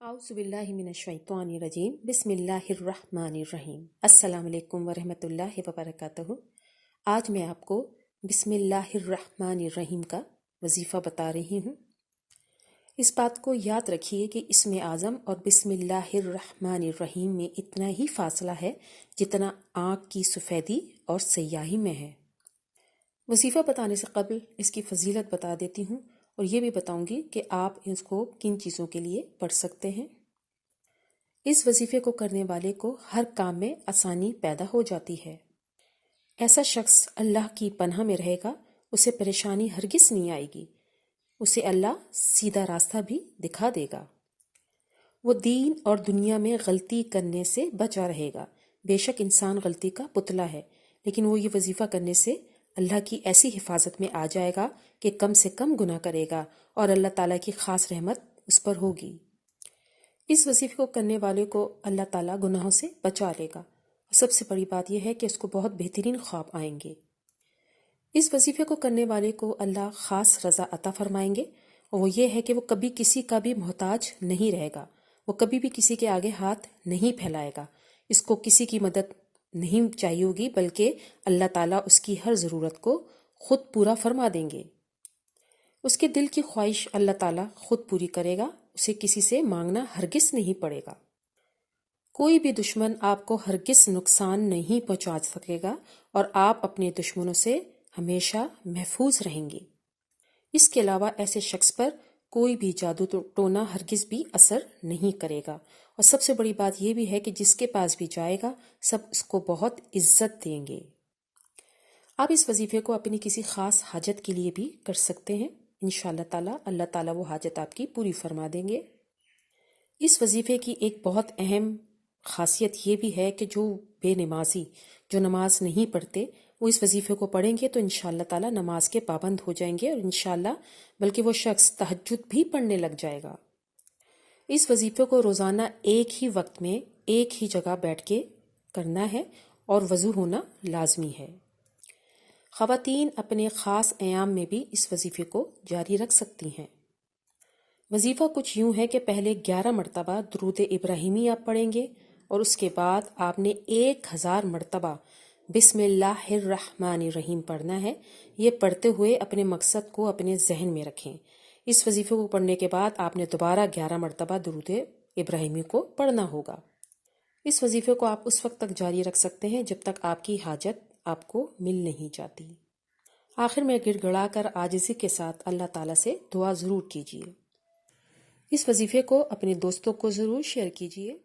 اعوذ باللہ من الشیطان الرجیم بسم اللہ الرحمن الرحیم السلام علیکم ورحمۃ اللہ وبرکاتہ۔ آج میں آپ کو بسم اللہ الرحمن الرحیم کا وظیفہ بتا رہی ہوں۔ اس بات کو یاد رکھیے کہ اسم اعظم اور بسم اللہ الرحمن الرحیم میں اتنا ہی فاصلہ ہے جتنا آنکھ کی سفیدی اور سیاہی میں ہے۔ وظیفہ بتانے سے قبل اس کی فضیلت بتا دیتی ہوں اور یہ بھی بتاؤں گی کہ آپ اس کو کن چیزوں کے لیے پڑھ سکتے ہیں۔ اس وظیفے کو کرنے والے کو ہر کام میں آسانی پیدا ہو جاتی ہے۔ ایسا شخص اللہ کی پناہ میں رہے گا، اسے پریشانی ہرگز نہیں آئے گی، اسے اللہ سیدھا راستہ بھی دکھا دے گا۔ وہ دین اور دنیا میں غلطی کرنے سے بچا رہے گا۔ بے شک انسان غلطی کا پتلا ہے، لیکن وہ یہ وظیفہ کرنے سے اللہ کی ایسی حفاظت میں آ جائے گا کہ کم سے کم گناہ کرے گا اور اللہ تعالیٰ کی خاص رحمت اس پر ہوگی۔ اس وظیفے کو کرنے والے کو اللہ تعالیٰ گناہوں سے بچا لے گا۔ سب سے بڑی بات یہ ہے کہ اس کو بہت بہترین خواب آئیں گے۔ اس وظیفے کو کرنے والے کو اللہ خاص رضا عطا فرمائیں گے، اور وہ یہ ہے کہ وہ کبھی کسی کا بھی محتاج نہیں رہے گا، وہ کبھی بھی کسی کے آگے ہاتھ نہیں پھیلائے گا، اس کو کسی کی مدد نہیں چاہیے ہوگی، بلکہ اللہ تعالیٰ اس کی ہر ضرورت کو خود پورا فرما دیں گے۔ اس کے دل کی خواہش اللہ تعالیٰ خود پوری کرے گا، اسے کسی سے مانگنا ہرگز نہیں پڑے گا۔ کوئی بھی دشمن آپ کو ہرگز نقصان نہیں پہنچا سکے گا اور آپ اپنے دشمنوں سے ہمیشہ محفوظ رہیں گے۔ اس کے علاوہ ایسے شخص پر کوئی بھی جادو ٹونا ہرگز بھی اثر نہیں کرے گا، اور سب سے بڑی بات یہ بھی ہے کہ جس کے پاس بھی جائے گا سب اس کو بہت عزت دیں گے۔ آپ اس وظیفے کو اپنی کسی خاص حاجت کے لیے بھی کر سکتے ہیں، انشاءاللہ تعالی اللہ تعالیٰ وہ حاجت آپ کی پوری فرما دیں گے۔ اس وظیفے کی ایک بہت اہم خاصیت یہ بھی ہے کہ جو بے نمازی، جو نماز نہیں پڑھتے، وہ اس وظیفے کو پڑھیں گے تو انشاءاللہ تعالی نماز کے پابند ہو جائیں گے، اور انشاءاللہ بلکہ وہ شخص تہجد بھی پڑھنے لگ جائے گا۔ اس وظیفے کو روزانہ ایک ہی وقت میں ایک ہی جگہ بیٹھ کے کرنا ہے، اور وضو ہونا لازمی ہے۔ خواتین اپنے خاص ایام میں بھی اس وظیفے کو جاری رکھ سکتی ہیں۔ وظیفہ کچھ یوں ہے کہ پہلے 11 مرتبہ درود ابراہیمی آپ پڑھیں گے، اور اس کے بعد آپ نے 1000 مرتبہ بسم اللہ الرحمن الرحیم پڑھنا ہے۔ یہ پڑھتے ہوئے اپنے مقصد کو اپنے ذہن میں رکھیں۔ اس وظیفے کو پڑھنے کے بعد آپ نے دوبارہ 11 مرتبہ درود ابراہیمی کو پڑھنا ہوگا۔ اس وظیفے کو آپ اس وقت تک جاری رکھ سکتے ہیں جب تک آپ کی حاجت آپ کو مل نہیں جاتی۔ آخر میں گڑ گڑا کر عاجزی کے ساتھ اللہ تعالیٰ سے دعا ضرور کیجیے۔ اس وظیفے کو اپنے دوستوں کو ضرور شیئر کیجیے۔